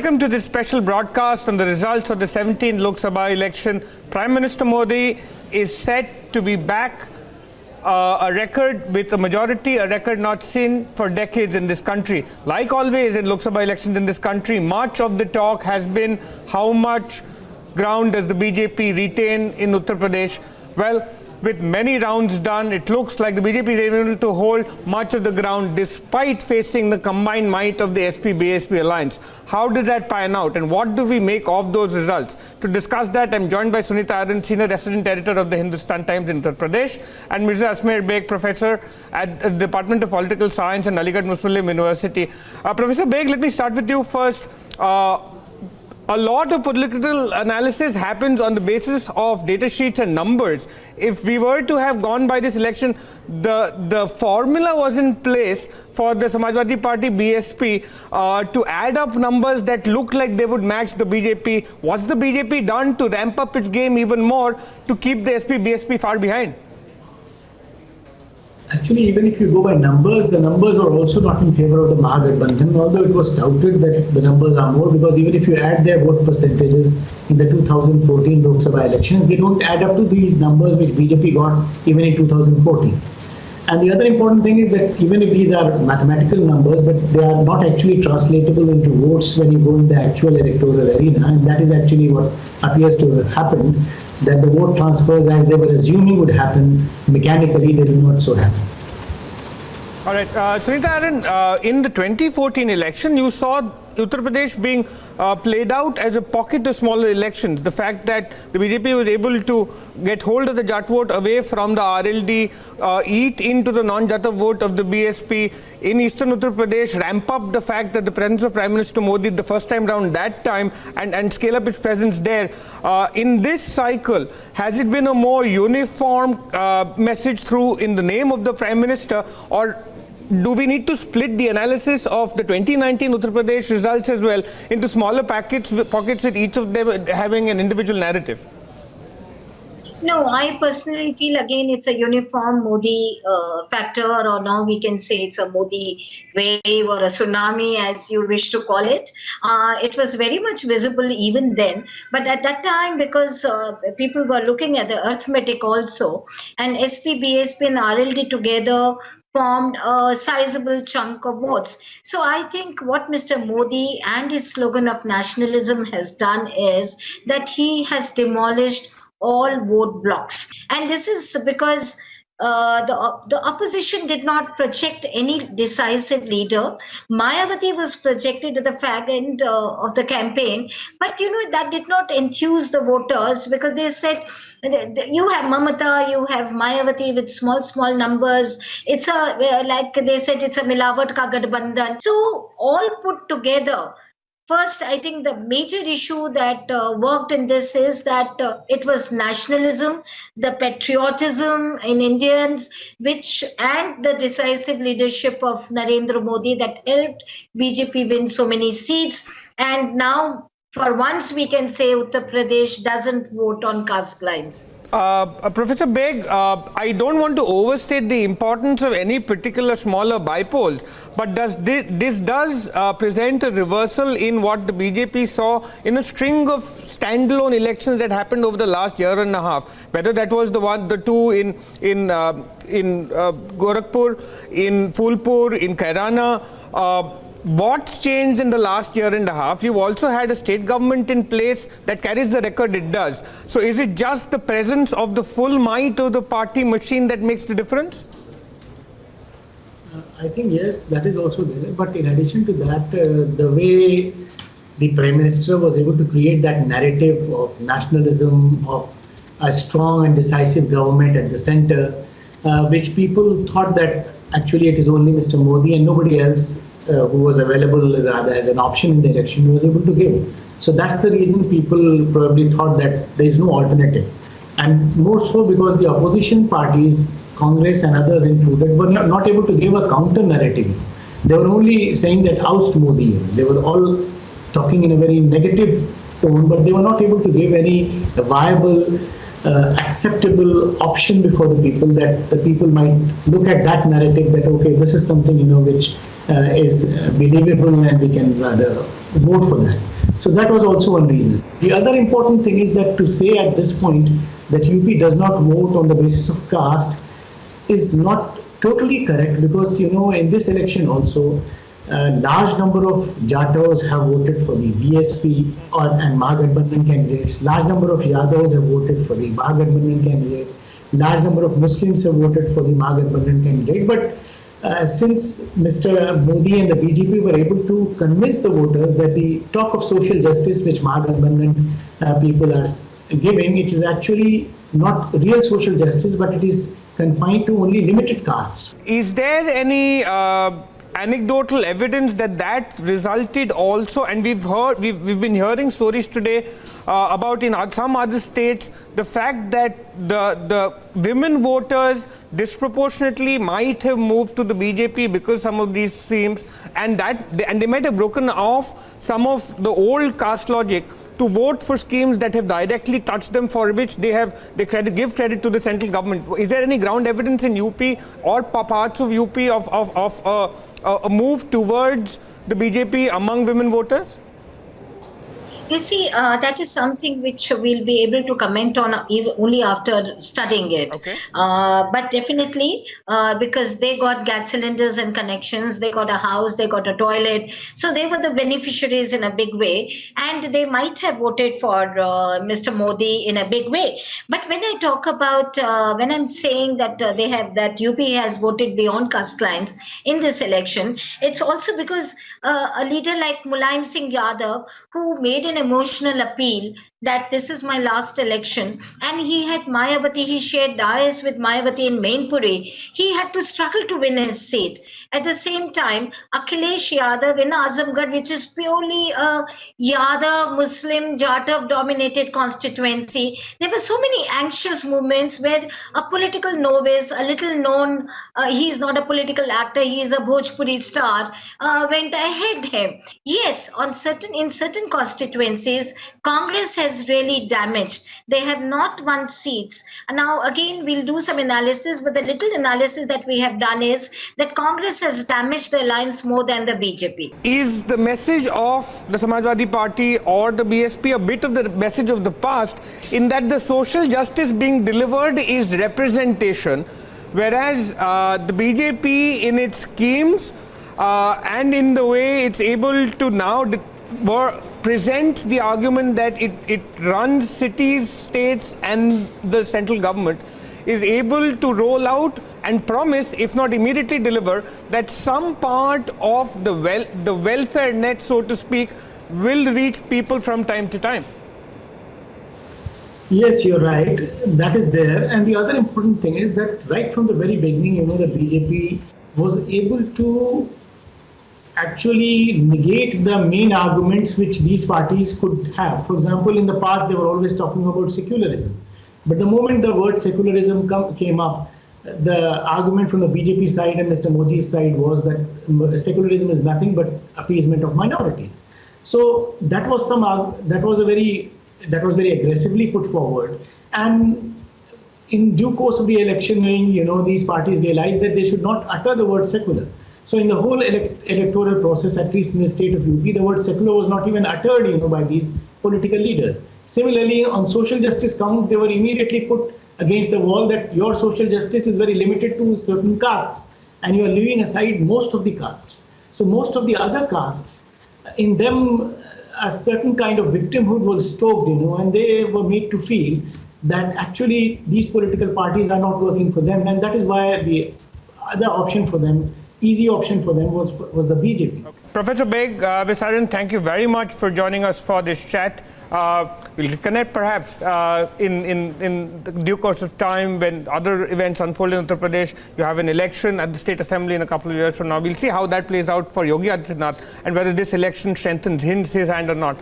Welcome to this special broadcast on the results of the 17th Lok Sabha election. Prime Minister Modi is set to be back, a record with a majority, a record not seen for decades in this country. Like always in Lok Sabha elections in this country, much of the talk has been how much ground does the BJP retain in Uttar Pradesh. Well, with many rounds done, it looks like the BJP is able to hold much of the ground despite facing the combined might of the SP-BSP alliance. How did that pan out and what do we make of those results? To discuss that, I'm joined by Sunita, Aron, Senior Resident Editor of the Hindustan Times in Uttar Pradesh, and Mirza Asmer, Professor at the Department of Political Science and Aligarh Muslim University. Professor Beg, let me start with you first. A lot of political analysis happens on the basis of data sheets and numbers. If we were to have gone by this election, the formula was in place for the Samajwadi Party BSP to add up numbers that look like they would match the BJP. What's the BJP done to ramp up its game even more to keep the SP-BSP far behind? Actually, even if you go by numbers, the numbers are also not in favor of the Mahagathbandhan, although it was touted that the numbers are more, because even if you add their vote percentages in the 2014 Lok Sabha elections, they don't add up to the numbers which BJP got even in 2014. And the other important thing is that even if these are mathematical numbers, but they are not actually translatable into votes when you go in the actual electoral arena, and that is actually what appears to have happened, that the vote transfers as they were assuming would happen mechanically, they do not so happen. All right, Sunita, Aron, in the 2014 election, you saw Uttar Pradesh being played out as a pocket of smaller elections. The fact that the BJP was able to get hold of the Jat vote away from the RLD, eat into the non-Jata vote of the BSP in eastern Uttar Pradesh, ramp up the fact that the presence of Prime Minister Modi the first time round that time and scale up its presence there. In this cycle, has it been a more uniform message through in the name of the Prime Minister, or do we need to split the analysis of the 2019 Uttar Pradesh results as well into smaller pockets with each of them having an individual narrative? No, I personally feel again it's a uniform Modi factor, or now we can say it's a Modi wave or a tsunami, as you wish to call it. It was very much visible even then, but at that time, because people were looking at the arithmetic also, and SP, BSP and RLD together formed a sizable chunk of votes. So I think what Mr. Modi and his slogan of nationalism has done is that he has demolished all vote blocks. And this is because the opposition did not project any decisive leader. Mayawati was projected at the fag end of the campaign, but that did not enthuse the voters, because they said, you have Mamata, you have Mayawati with small numbers. It's like they said, it's a Milawat ka Gathbandhan. So all put together, first, I think the major issue that worked in this is that it was nationalism, the patriotism in Indians, and the decisive leadership of Narendra Modi that helped BJP win so many seats. And now, for once, we can say Uttar Pradesh doesn't vote on caste lines. Professor Beg, I don't want to overstate the importance of any particular smaller bipoles, but this does present a reversal in what the BJP saw in a string of standalone elections that happened over the last year and a half. Whether that was the two in Gorakhpur, in Phulpur, in Kairana. What's changed in the last year and a half? You've also had a state government in place that carries the record it does. So is it just the presence of the full might of the party machine that makes the difference? I think yes, that is also there. But in addition to that, the way the Prime Minister was able to create that narrative of nationalism, of a strong and decisive government at the center, which people thought that actually it is only Mr. Modi and nobody else who was available as an option in the election was able to give. So that's the reason people probably thought that there is no alternative. And more so because the opposition parties, Congress and others included, were not able to give a counter narrative. They were only saying that oust Modi. They were all talking in a very negative tone, but they were not able to give any viable, acceptable option before the people, that the people might look at that narrative that, okay, this is something, which is believable and we can rather vote for that. So that was also one reason. The other important thing is that to say at this point that UP does not vote on the basis of caste is not totally correct, because in this election also a large number of Jatos have voted for the BSP and Mahagathbandhan candidates. Large number of Yadavs have voted for the Mahagathbandhan candidate. Large number of Muslims have voted for the Mahagathbandhan candidate. But since Mr. Modi and the BJP were able to convince the voters that the talk of social justice which Mahagathbandhan people are giving, it is actually not real social justice, but it is confined to only limited castes. Is there any anecdotal evidence that resulted also, and we've been hearing stories today about in some other states, the fact that the women voters disproportionately might have moved to the BJP because some of these schemes, and they might have broken off some of the old caste logic to vote for schemes that have directly touched them, for which they give credit to the central government. Is there any ground evidence in UP or parts of UP of a move towards the BJP among women voters? You see, that is something which we'll be able to comment on only after studying it. Okay. But definitely, because they got gas cylinders and connections, they got a house, they got a toilet. So they were the beneficiaries in a big way. And they might have voted for Mr. Modi in a big way. But when I talk about, when I'm saying that that UP has voted beyond caste lines in this election, it's also because a leader like Mulayam Singh Yadav, who made an emotional appeal that this is my last election, and he had Mayawati, he shared dais with Mayawati in Mainpuri. He had to struggle to win his seat. At the same time, Akhilesh Yadav in Azamgarh, which is purely a Yadav, Muslim, Jatav dominated constituency, there were so many anxious movements where a political novice, a little known, he's not a political actor, he is a Bhojpuri star, went ahead him. Yes, in certain constituencies, Congress has really damaged. They have not won seats. And now again, we'll do some analysis, but the little analysis that we have done is that Congress has damaged the alliance more than the BJP. Is the message of the Samajwadi Party or the BSP a bit of the message of the past, in that the social justice being delivered is representation, whereas the BJP in its schemes and in the way it's able to now present the argument that it runs cities, states and the central government, is able to roll out and promise, if not immediately deliver, that some part of the welfare net, so to speak, will reach people from time to time. Yes, you're right. That is there. And the other important thing is that right from the very beginning, the BJP was able to actually negate the main arguments which these parties could have. For example, in the past, they were always talking about secularism. But the moment the word secularism came up, the argument from the BJP side and Mr. Modi's side was that secularism is nothing but appeasement of minorities. So that was very aggressively put forward. And in due course of the election, these parties realized that they should not utter the word secular. So in the whole electoral process, at least in the state of UP, the word secular was not even uttered, by these political leaders. Similarly, on social justice count, they were immediately put against the wall that your social justice is very limited to certain castes, and you are leaving aside most of the castes. So most of the other castes, in them, a certain kind of victimhood was stoked, and they were made to feel that actually these political parties are not working for them, and that is why the other option for them, easy option for them, was the BJP. Okay. Professor Beg, Ms. Aron, thank you very much for joining us for this chat. We'll connect perhaps in the due course of time when other events unfold in Uttar Pradesh. You have an election at the State Assembly in a couple of years from now. We'll see how that plays out for Yogi Adityanath and whether this election strengthens his hand or not.